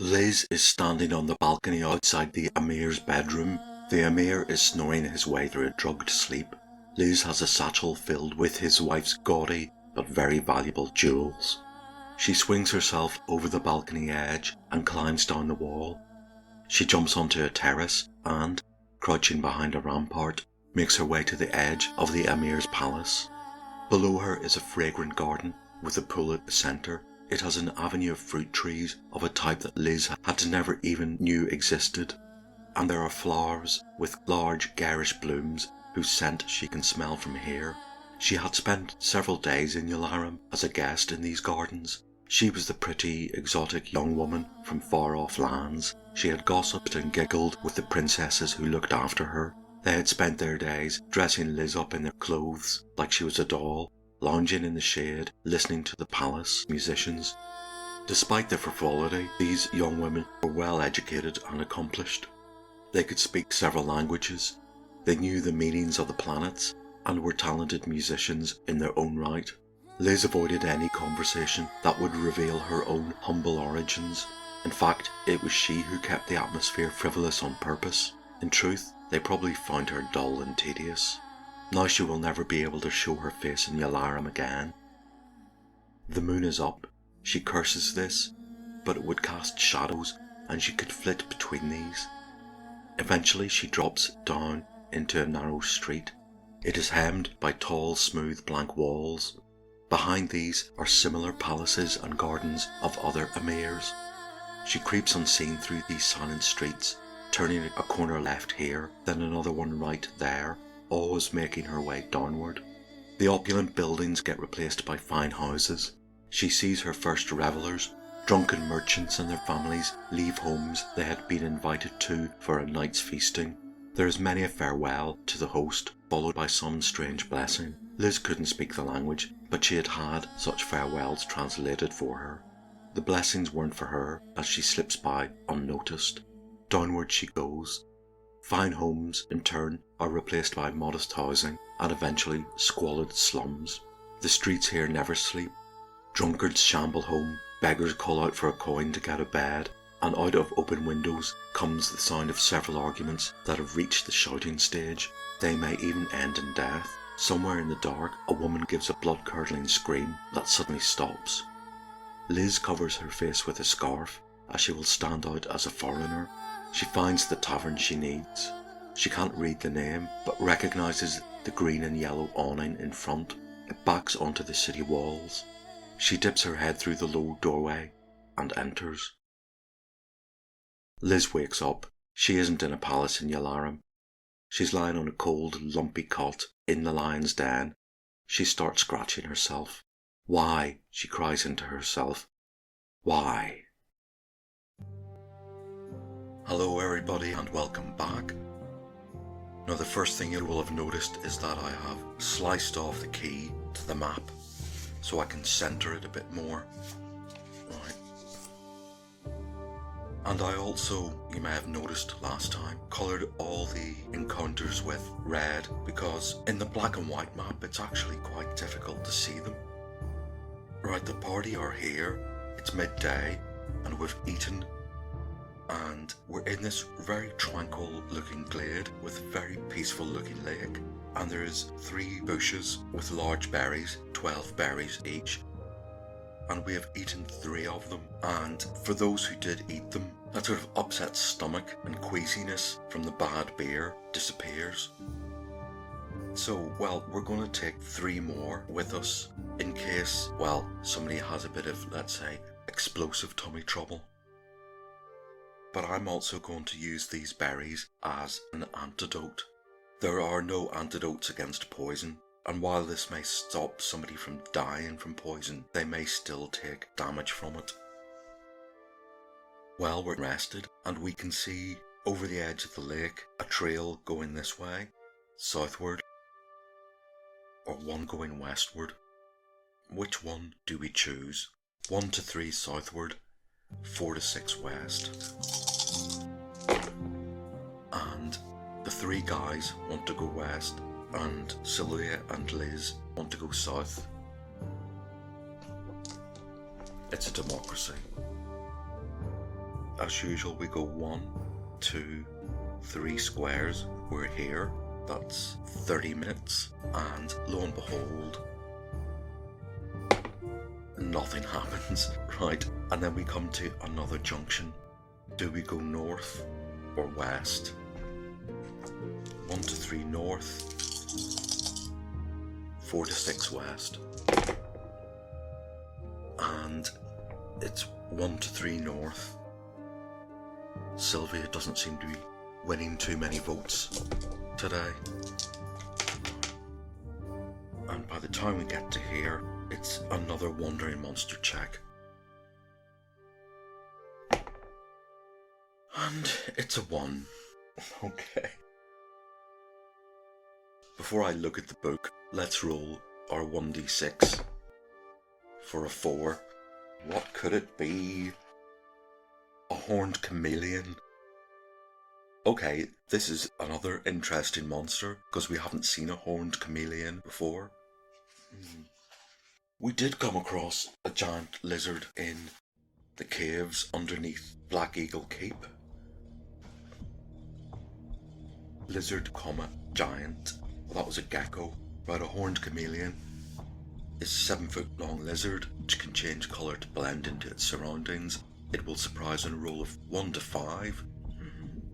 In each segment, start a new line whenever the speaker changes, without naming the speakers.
Liz is standing on the balcony outside the Emir's bedroom. The Emir is snoring his way through a drugged sleep. Liz has a satchel filled with his wife's gaudy but very valuable jewels. She swings herself over the balcony edge and climbs down the wall. She jumps onto a terrace and, crouching behind a rampart, makes her way to the edge of the Emir's palace. Below her is a fragrant garden with a pool at the centre. It has an avenue of fruit trees of a type that Liz had never even knew existed, and there are flowers with large garish blooms whose scent she can smell from here. She had spent several days in Yalarim as a guest in these gardens. She was the pretty, exotic young woman from far-off lands. She had gossiped and giggled with the princesses who looked after her. They had spent their days dressing Liz up in their clothes like she was a doll, lounging in the shade, listening to the palace musicians. Despite their frivolity, these young women were well educated and accomplished. They could speak several languages, they knew the meanings of the planets, and were talented musicians in their own right. Liz avoided any conversation that would reveal her own humble origins. In fact, it was she who kept the atmosphere frivolous on purpose. In truth, they probably found her dull and tedious. Now she will never be able to show her face in Yalarim again. The moon is up. She curses this, but it would cast shadows and she could flit between these. Eventually she drops down into a narrow street. It is hemmed by tall, smooth, blank walls. Behind these are similar palaces and gardens of other emirs. She creeps unseen through these silent streets, turning a corner left here, then another one right there, always making her way downward. The opulent buildings get replaced by fine houses. She sees her first revellers. Drunken merchants and their families leave homes they had been invited to for a night's feasting. There is many a farewell to the host, followed by some strange blessing. Liz couldn't speak the language, but she had had such farewells translated for her. The blessings weren't for her, as she slips by unnoticed. Downward she goes. Fine homes, in turn, are replaced by modest housing and eventually squalid slums. The streets here never sleep. Drunkards shamble home, beggars call out for a coin to get a bed, and out of open windows comes the sound of several arguments that have reached the shouting stage. They may even end in death. Somewhere in the dark, a woman gives a blood-curdling scream that suddenly stops. Liz covers her face with a scarf, as she will stand out as a foreigner. She finds the tavern she needs. She can't read the name, but recognises the green and yellow awning in front. It backs onto the city walls. She dips her head through the low doorway and enters. Liz wakes up. She isn't in a palace in Yalarim. She's lying on a cold, lumpy cot in the lion's den. She starts scratching herself. Why? She cries into herself. Why? Hello everybody and welcome back. Now the first thing you will have noticed is that I have sliced off the key to the map so I can centre it a bit more. Right. And I also, you may have noticed last time, coloured all the encounters with red because in the black and white map it's actually quite difficult to see them. Right, the party are here, it's midday and we've eaten and we're in this very tranquil looking glade with a very peaceful looking lake, and there is 3 bushes with large berries, 12 berries each, and we have eaten 3 of them. And for those who did eat them, that sort of upset stomach and queasiness from the bad beer disappears. So, well, we're going to take 3 more with us in case, well, somebody has a bit of, let's say, explosive tummy trouble. But I'm also going to use these berries as an antidote. There are no antidotes against poison, and while this may stop somebody from dying from poison, they may still take damage from it. Well, we're rested, and we can see over the edge of the lake a trail going this way, southward, or one going westward. Which one do we choose? 1 to 3 southward, 4 to 6 west. And the 3 guys want to go west, and Sylvia and Liz want to go south. It's a democracy. as usual, we go 1, 2, 3 squares. We're here. That's 30 minutes. And lo and behold, nothing happens. Right, and then we come to another junction. Do we go north or west? 1 to 3 north, 4 to 6 west. And it's 1 to 3 north. Sylvia doesn't seem to be winning too many votes today. And by the time we get to here, it's another wandering monster check. And it's a 1. Okay. Before I look at the book, let's roll our 1d6 for a 4. What could it be? A horned chameleon. Okay, this is another interesting monster because we haven't seen a horned chameleon before. We did come across a giant lizard in the caves underneath Black Eagle Keep. Lizard, giant. Well, that was a gecko. Right, a horned chameleon is a 7-foot long lizard which can change colour to blend into its surroundings. It will surprise on a roll of 1 to 5.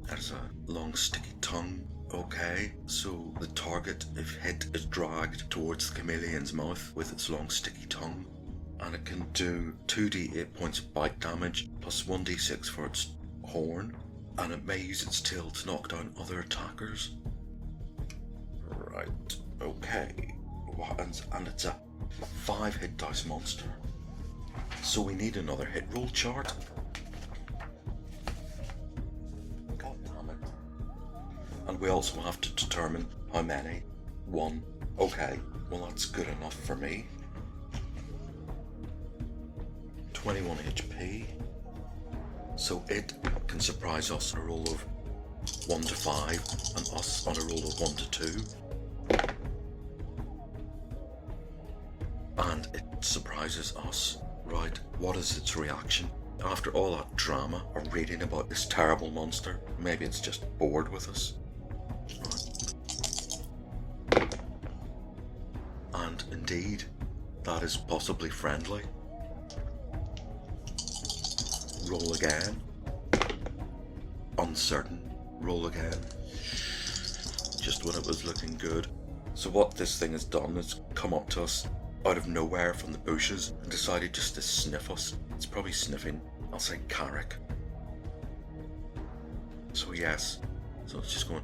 It has a long sticky tongue. Okay, so the target, if hit, is dragged towards the chameleon's mouth with its long sticky tongue. And it can do 2d8 points of bite damage plus 1d6 for its horn. And it may use its tail to knock down other attackers. Right, okay. And it's a 5 hit dice monster. So we need another hit roll chart. God damn it. And we also have to determine how many. 1. Okay, well that's good enough for me. 21 HP. So it can surprise us on a roll of 1 to 5 and us on a roll of 1 to 2. And it surprises us. Right, what is its reaction? After all that drama of reading about this terrible monster, maybe it's just bored with us. Right. And indeed, that is possibly friendly. Roll again. Uncertain. Roll again. Just when it was looking good. So what this thing has done is come up to us out of nowhere from the bushes and decided just to sniff us. It's probably sniffing, I'll say, carrick. So yes, so it's just going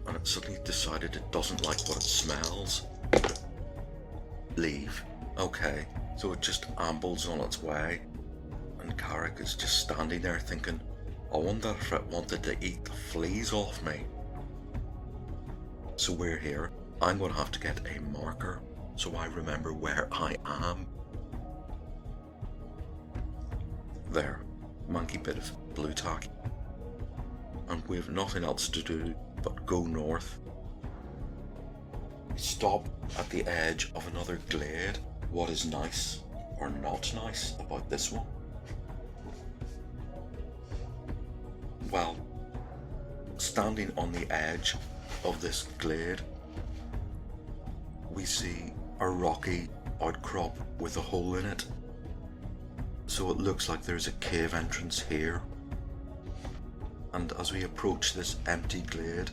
and it suddenly decided it doesn't like what it smells. Leave. Okay, so it just ambles on its way and carrick is just standing there thinking, I wonder if it wanted to eat the fleas off me. So we're here. I'm going to have to get a marker so I remember where I am. There, manky bit of blue tack. And we have nothing else to do but go north. We stop at the edge of another glade. What is nice or not nice about this one? Well, standing on the edge of this glade, we see a rocky outcrop with a hole in it. So it looks like there's a cave entrance here. And as we approach this empty glade,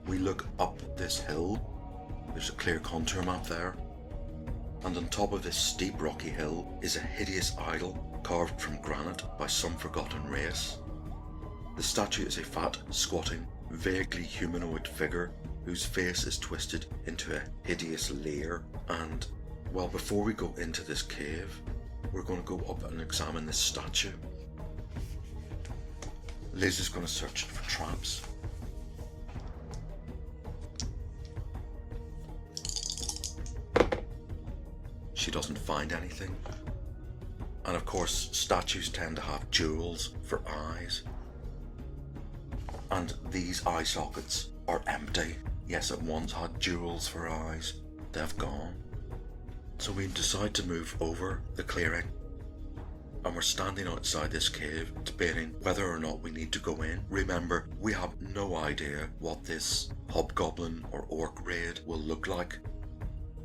we look up this hill. There's a clear contour map there. And on top of this steep rocky hill is a hideous idol carved from granite by some forgotten race. The statue is a fat, squatting, vaguely humanoid figure whose face is twisted into a hideous leer. And, well, before we go into this cave, we're going to go up and examine this statue. Liz is going to search for traps. She doesn't find anything. And of course, statues tend to have jewels for eyes. And these eye sockets are empty. Yes, it once had jewels for eyes. They've gone. So we decide to move over the clearing. and we're standing outside this cave debating whether or not we need to go in. Remember, we have no idea what this hobgoblin or orc raid will look like.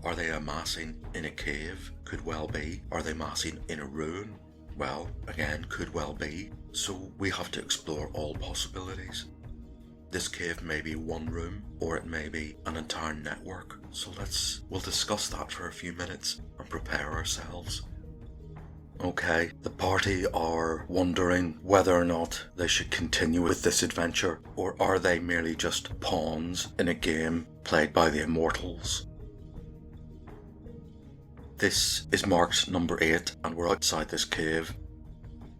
Are they amassing in a cave? Could well be. Are they amassing in a ruin? Well, again, could well be. So we have to explore all possibilities. This cave may be one room, or it may be an entire network. So we'll discuss that for a few minutes and prepare ourselves. Okay, the party are wondering whether or not they should continue with this adventure, or are they merely just pawns in a game played by the immortals? This is marked number 8, and we're outside this cave.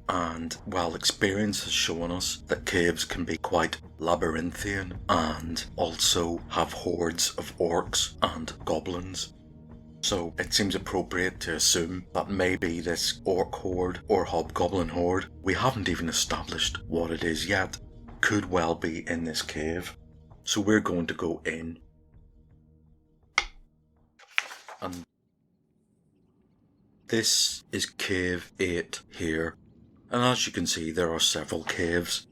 And while experience has shown us that caves can be quite labyrinthian and also have hordes of orcs and goblins, so it seems appropriate to assume that maybe this orc horde or hobgoblin horde, we haven't even established what it is yet, could well be in this cave. So we're going to go in. And this is cave 8 here. And as you can see, there are several caves,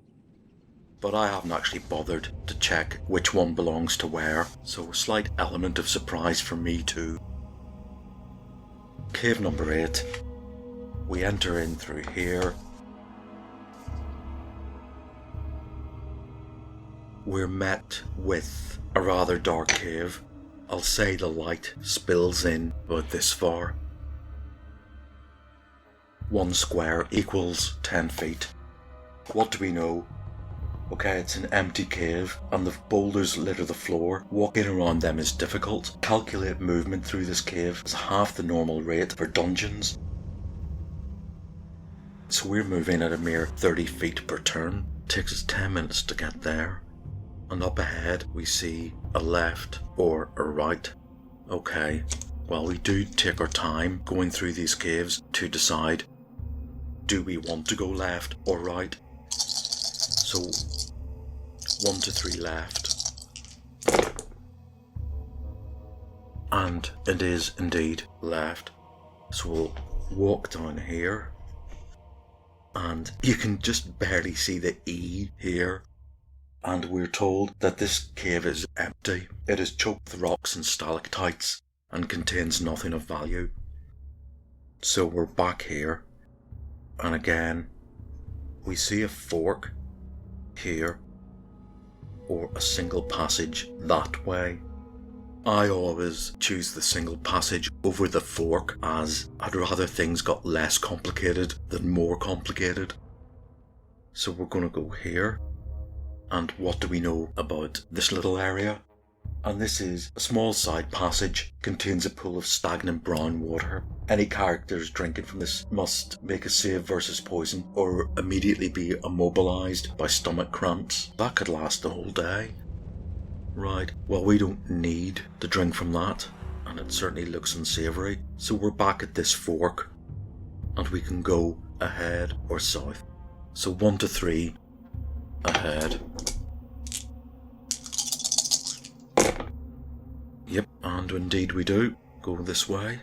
but I haven't actually bothered to check which one belongs to where, so a slight element of surprise for me too. Cave number 8, we enter in through here. We're met with a rather dark cave. I'll say the light spills in about this far. 1 square equals 10 feet. What do we know? Okay, it's an empty cave and the boulders litter the floor. Walking around them is difficult. Calculate movement through this cave is half the normal rate for dungeons. So we're moving at a mere 30 feet per turn. It takes us 10 minutes to get there. And up ahead we see a left or a right. Okay, well, we do take our time going through these caves to decide, do we want to go left or right? So 1 to 3 left. And it is indeed left. So we'll walk down here. And you can just barely see the E here. And we're told that this cave is empty. It is choked with rocks and stalactites and contains nothing of value. So we're back here. And again, we see a fork here, or a single passage that way. I always choose the single passage over the fork, as I'd rather things got less complicated than more complicated. So we're going to go here. And what do we know about this little area? And this is a small side passage, contains a pool of stagnant brown water. Any characters drinking from this must make a save versus poison or immediately be immobilized by stomach cramps. That could last the whole day. Right, well, we don't need to drink from that, and it certainly looks unsavory. So we're back at this fork, and we can go ahead or south. So 1 to 3 ahead. Yep, and indeed we do. Go this way.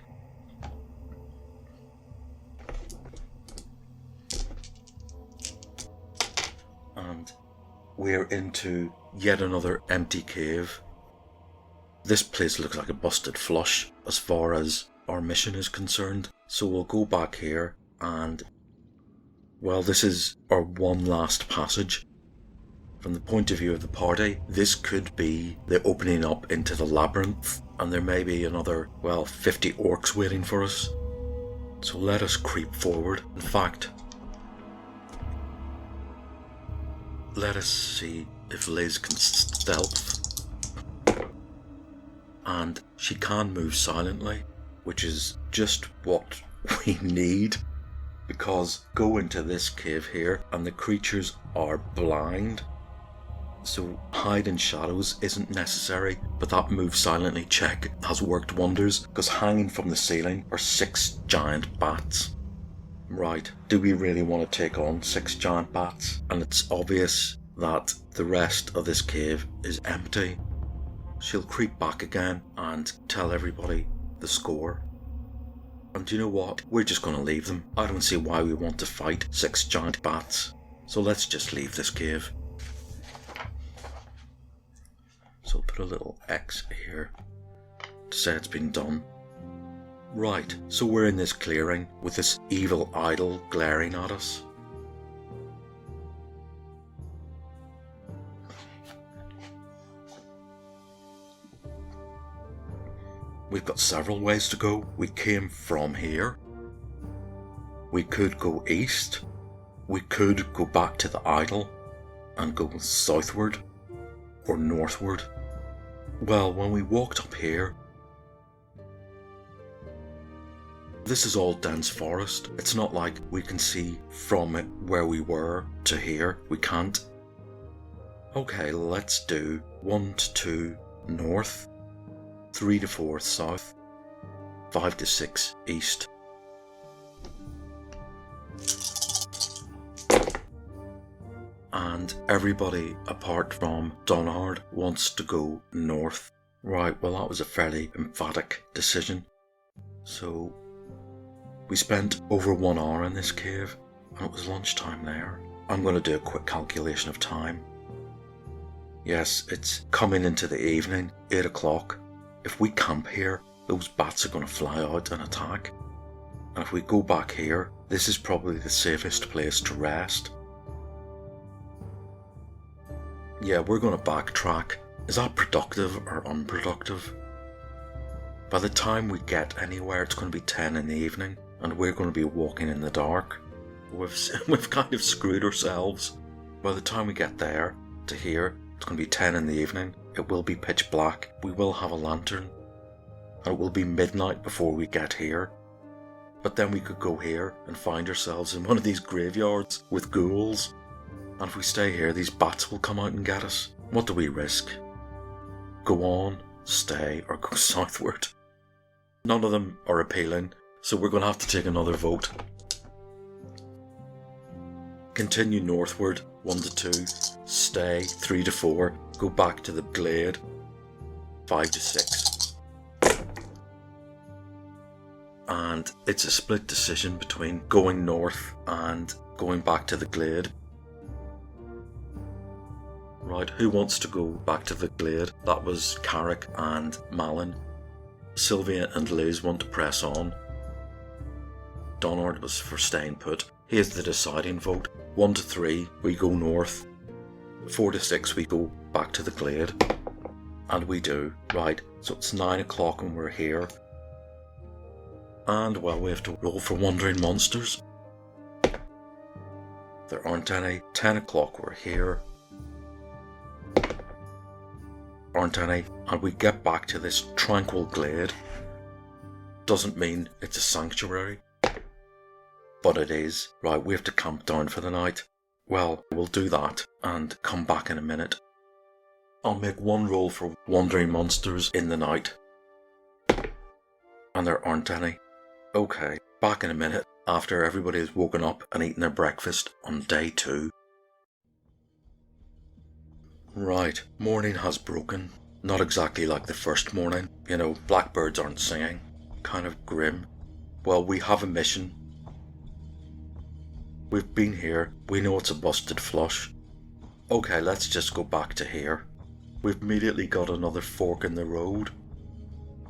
And we're into yet another empty cave. This place looks like a busted flush as far as our mission is concerned. So we'll go back here and, well, this is our one last passage. From the point of view of the party, this could be the opening up into the labyrinth, and there may be another, well, 50 orcs waiting for us. So let us creep forward. In fact, let us see if Liz can stealth. And she can move silently, which is just what we need, because go into this cave here and the creatures are blind. So hide in shadows isn't necessary, but that move silently check has worked wonders, because hanging from the ceiling are 6 giant bats. Right, do we really want to take on 6 giant bats? And it's obvious that the rest of this cave is empty. She'll creep back again and tell everybody the score. And do you know what? We're just going to leave them. I don't see why we want to fight 6 giant bats. So let's just leave this cave. So I'll put a little X here to say it's been done. Right, so we're in this clearing with this evil idol glaring at us. We've got several ways to go. We came from here. We could go east. We could go back to the idol and go southward or northward. Well, when we walked up here, this is all dense forest. It's not like we can see from it where we were to here. We can't. Okay, let's do 1 to 2 north, 3 to 4 south, 5 to 6 east. And everybody apart from Donard wants to go north. Right, well that was a fairly emphatic decision. So we spent over 1 hour in this cave and it was lunchtime there. I'm going to do a quick calculation of time. Yes, it's coming into the evening, 8 o'clock. If we camp here, those bats are going to fly out and attack. And if we go back here, this is probably the safest place to rest. Yeah, we're going to backtrack. Is that productive or unproductive? By the time we get anywhere, it's going to be 10 in the evening, and we're going to be walking in the dark. We've kind of screwed ourselves. By the time we get there, to here, it's going to be 10 in the evening. It will be pitch black. We will have a lantern. And it will be midnight before we get here. But then we could go here and find ourselves in one of these graveyards with ghouls. And if we stay here, these bats will come out and get us. What do we risk? Go on, stay, or go southward? None of them are appealing, so we're going to have to take another vote. Continue northward, 1 to 2, stay, 3 to 4, go back to the glade, 5 to 6. And it's a split decision between going north and going back to the glade. Right, who wants to go back to the glade? That was Carrick and Malin. Sylvia and Liz want to press on. Donard was for staying put. He is the deciding vote. 1 to 3, we go north. 4 to 6, we go back to the glade. And we do. Right, so it's 9 o'clock and we're here. And, well, we have to roll for wandering monsters. There aren't any. 10 o'clock, we're here. Aren't any. And we get back to this tranquil glade. Doesn't mean it's a sanctuary. But it is. Right, we have to camp down for the night. Well, we'll do that and come back in a minute. I'll make 1 roll for wandering monsters in the night. And there aren't any. Okay, back in a minute after everybody has woken up and eaten their breakfast on day 2. Right, morning has broken. Not exactly like the first morning. You know, blackbirds aren't singing. Kind of grim. Well, we have a mission. We've been here. We know it's a busted flush. Okay, let's just go back to here. We've immediately got another fork in the road.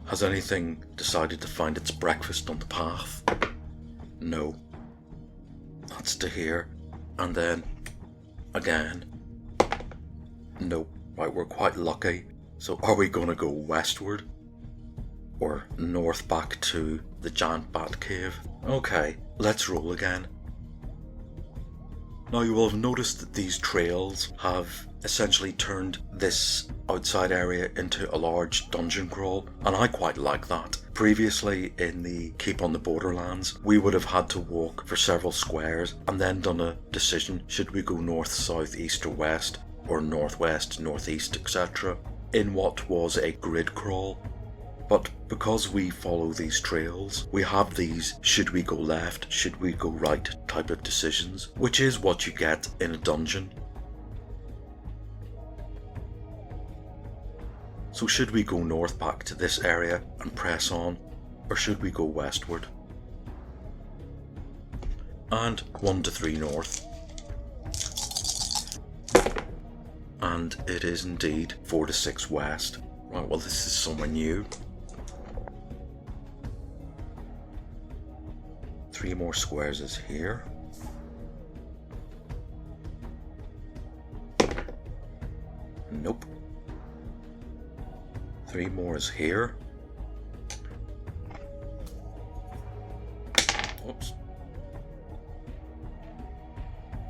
Has anything decided to find its breakfast on the path? No. That's to here. And then again. Nope. Right, we're quite lucky. So are we going to go westward? Or north back to the giant bat cave? Okay, let's roll again. Now you will have noticed that these trails have essentially turned this outside area into a large dungeon crawl, and I quite like that. Previously in the Keep on the Borderlands, we would have had to walk for several squares and then done a decision, should we go north, south, east or west, or northwest, northeast, etc. in what was a grid crawl. But because we follow these trails, we have these should we go left, should we go right type of decisions, which is what you get in a dungeon. So should we go north back to this area and press on, or should we go westward? and 1 to 3 north. And it is indeed 4 to 6 west. Right, well this is somewhere new. 3 more squares is here. Nope. 3 more is here. Oops.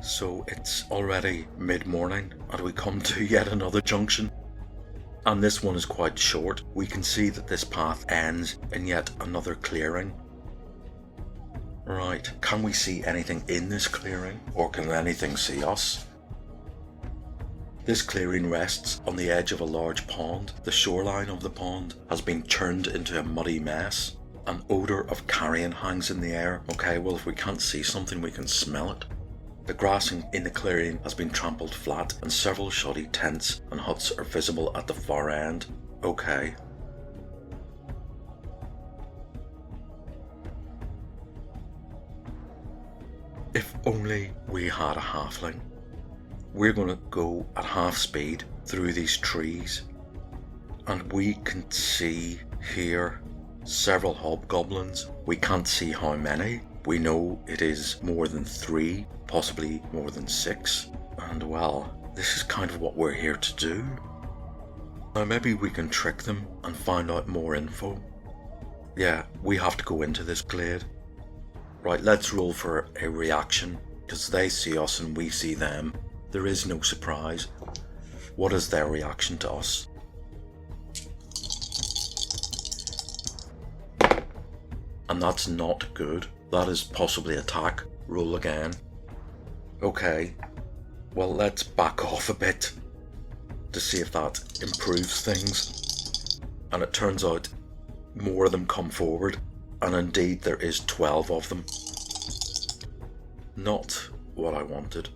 So it's already mid-morning and we come to yet another junction. And this one is quite short. We can see that this path ends in yet another clearing. Right, can we see anything in this clearing, or can anything see us? This clearing rests on the edge of a large pond. The shoreline of the pond has been turned into a muddy mess. An odour of carrion hangs in the air. Okay, well if we can't see something we can smell it. The grass in the clearing has been trampled flat and several shoddy tents and huts are visible at the far end. Okay. If only we had a halfling. We're going to go at half speed through these trees and we can see here several hobgoblins. We can't see how many. We know it is more than 3, possibly more than 6. And well, this is kind of what we're here to do. Now maybe we can trick them and find out more info. Yeah, we have to go into this glade. Right, let's roll for a reaction, because they see us and we see them. There is no surprise. What is their reaction to us? And that's not good. That is possibly attack. Roll again. Okay. Well, let's back off a bit to see if that improves things. And it turns out more of them come forward. And indeed there is 12 of them. Not what I wanted.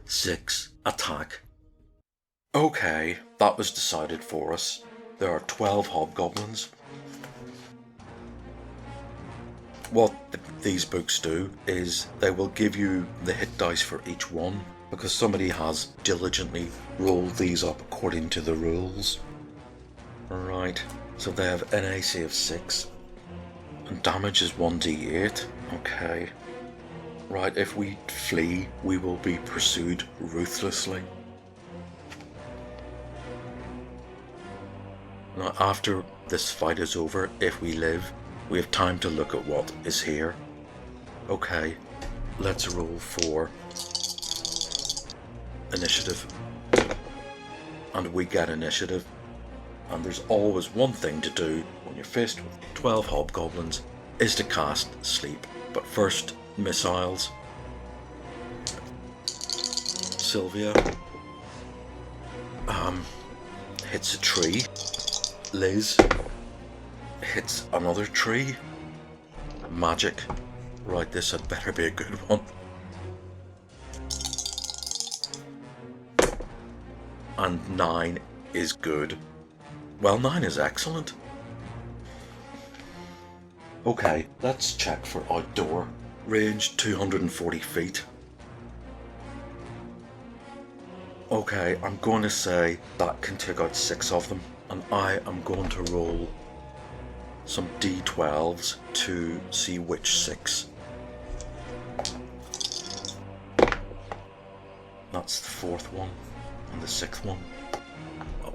6. Attack. Okay, that was decided for us. There are 12 hobgoblins. What these books do is they will give you the hit dice for each one, because somebody has diligently rolled these up according to the rules. Right, so they have an AC of 6 and damage is 1d8. Okay. Right, if we flee, we will be pursued ruthlessly. Now, after this fight is over, if we live, we have time to look at what is here. Okay, let's roll for initiative. And we get initiative. And there's always one thing to do when you're faced with 12 hobgoblins, is to cast sleep. But first, missiles. Sylvia hits a tree. Liz hits another tree. Magic. Right, this had better be a good one. And 9 is good. Well, 9 is excellent. Okay, let's check for outdoor. Range 240 feet. Okay, I'm going to say that can take out 6 of them. And I am going to roll some d12s to see which 6. That's the 4th one and the 6th one. Oh.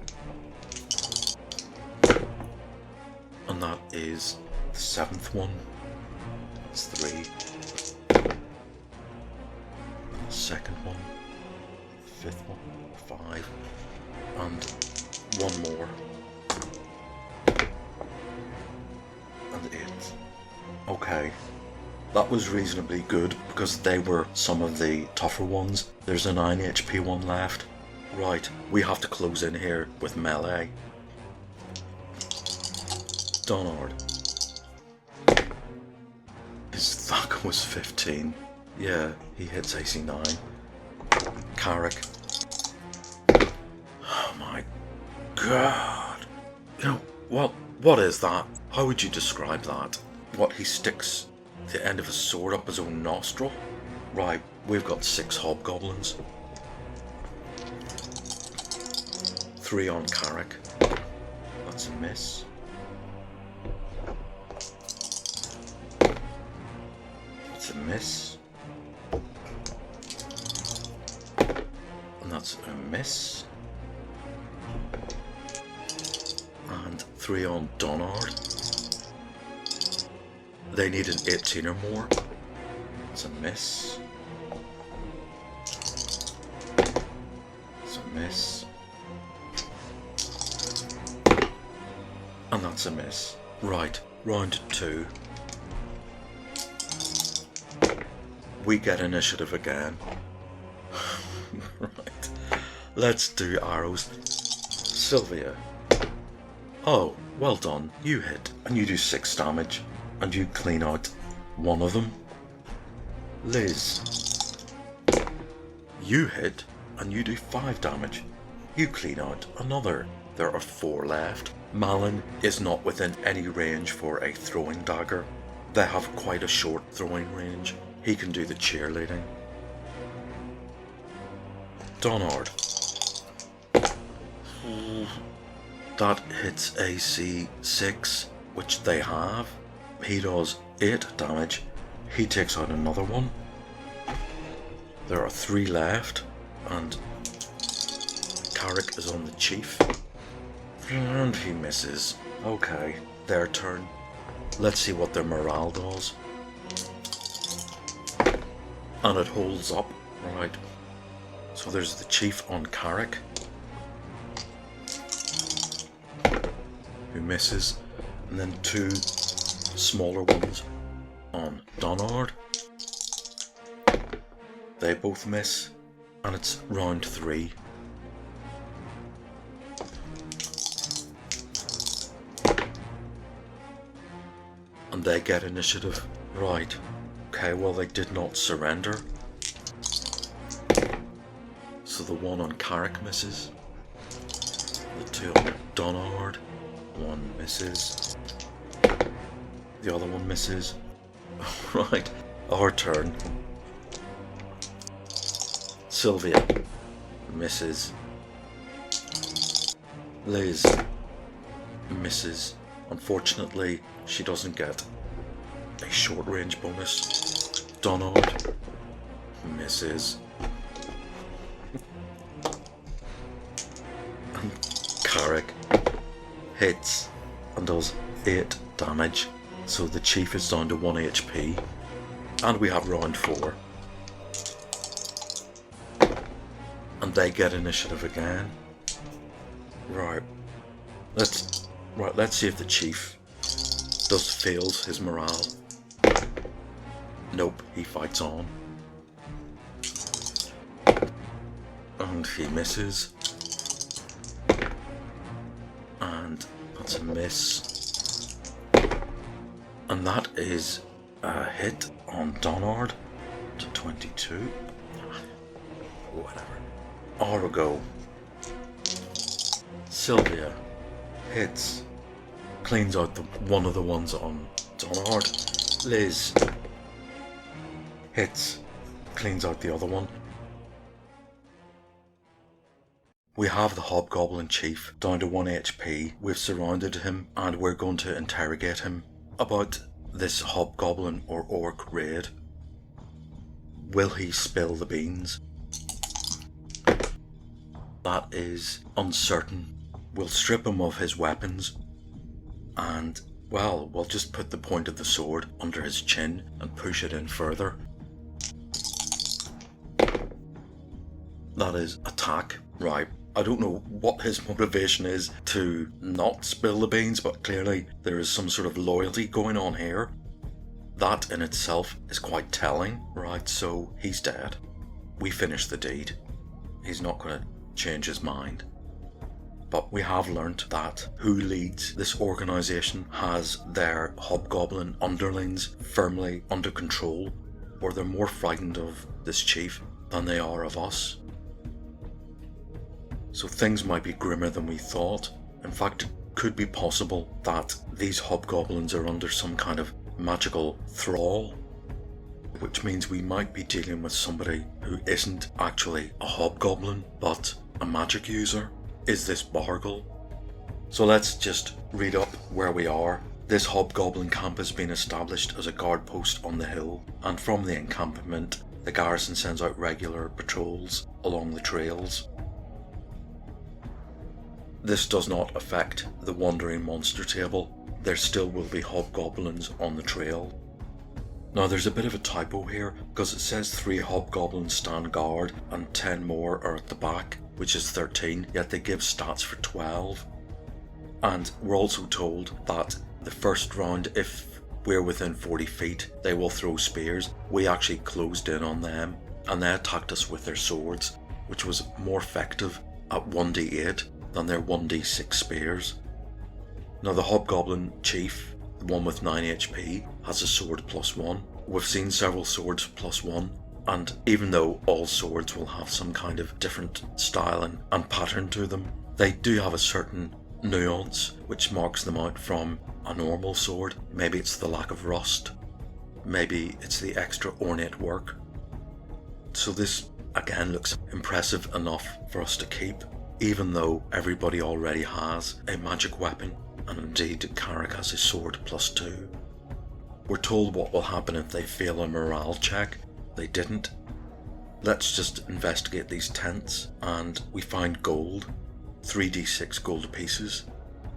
And that is the 7th one. That's 3. And the 2nd one. 5th one. 5. And 1 more. And 8. Okay. That was reasonably good because they were some of the tougher ones. There's a 9 HP one left. Right, we have to close in here with melee. Donard. His thug was 15. Yeah, he hits AC 9. Carrick. Oh my god. You know, what is that? How would you describe that? What, he sticks the end of a sword up his own nostril. Right, we've got 6 hobgoblins. 3 on Carrick. That's a miss. That's a miss. And that's a miss. And 3 on Donard. They need an 18 or more. That's a miss. That's a miss. And that's a miss. Right, round 2. We get initiative again. Right, let's do arrows. Sylvia. Oh, well done. You hit, and you do 6 damage, and you clean out one of them. Liz. You hit, and you do 5 damage. You clean out another. There are 4 left. Malin is not within any range for a throwing dagger. They have quite a short throwing range. He can do the cheerleading. Donard. That hits AC 6, which they have. He does 8 damage. He takes out another one. There are 3 left, and Carrick is on the chief. And he misses. Okay, their turn. Let's see what their morale does. And it holds up. Right. So there's the chief on Carrick, who misses. And then 2 smaller ones on Donard. They both miss. And it's round 3. And they get initiative. Right. Okay, well they did not surrender. So the one on Carrick misses. The 2 on Donard. 1 misses. The other one misses. Right. Our turn. Sylvia misses. Liz misses. Unfortunately, she doesn't get a short range bonus. Donald misses. And Carrick hits and does 8 damage. So the chief is down to 1 HP. And we have round 4. And they get initiative again. Right. Let's see if the chief fails his morale. Nope, he fights on. And he misses. And that's a miss. And that is a hit on Donard to 22. Whatever. Arago. Sylvia hits. Cleans out one of the ones on Donard. Liz hits. Cleans out the other one. We have the Hob Goblin Chief down to 1 HP. We've surrounded him and we're going to interrogate him about this Hobgoblin or Orc raid. Will he spill the beans? That is uncertain. We'll strip him of his weapons and, well, we'll just put the point of the sword under his chin and push it in further. That is attack. Right. I don't know what his motivation is to not spill the beans, but clearly there is some sort of loyalty going on here. That in itself is quite telling. Right, so he's dead. We finish the deed. He's not going to change his mind. But we have learnt that who leads this organisation has their hobgoblin underlings firmly under control, or they're more frightened of this chief than they are of us. So things might be grimmer than we thought. In fact, it could be possible that these hobgoblins are under some kind of magical thrall which means we might be dealing with somebody who isn't actually a hobgoblin, but a magic user. Is this Bargle? So let's just read up where we are. This hobgoblin camp has been established as a guard post on the hill, and from the encampment, the garrison sends out regular patrols along the trails. This does not affect the wandering monster table. There still will be hobgoblins on the trail. Now there's a bit of a typo here, because it says 3 hobgoblins stand guard and 10 more are at the back, which is 13, yet they give stats for 12. And we're also told that the first round, if we're within 40 feet, they will throw spears. We actually closed in on them and they attacked us with their swords, which was more effective at 1d8 than their 1d6 spears. Now the Hob Goblin Chief, the one with 9 HP, has a sword +1. We've seen several swords +1, and even though all swords will have some kind of different style and pattern to them, they do have a certain nuance which marks them out from a normal sword. Maybe it's the lack of rust, maybe it's the extra ornate work. So this again looks impressive enough for us to keep, even though everybody already has a magic weapon, and indeed Carrick has a sword +2. We're told what will happen if they fail a morale check. They didn't. Let's just investigate these tents, and we find gold, 3d6 gold pieces,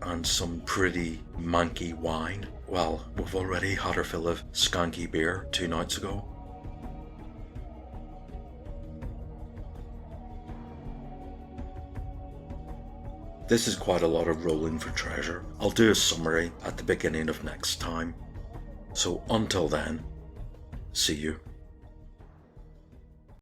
and some pretty manky wine. Well, we've already had our fill of skanky beer 2 nights ago. This is quite a lot of rolling for treasure. I'll do a summary at the beginning of next time. So until then, see you.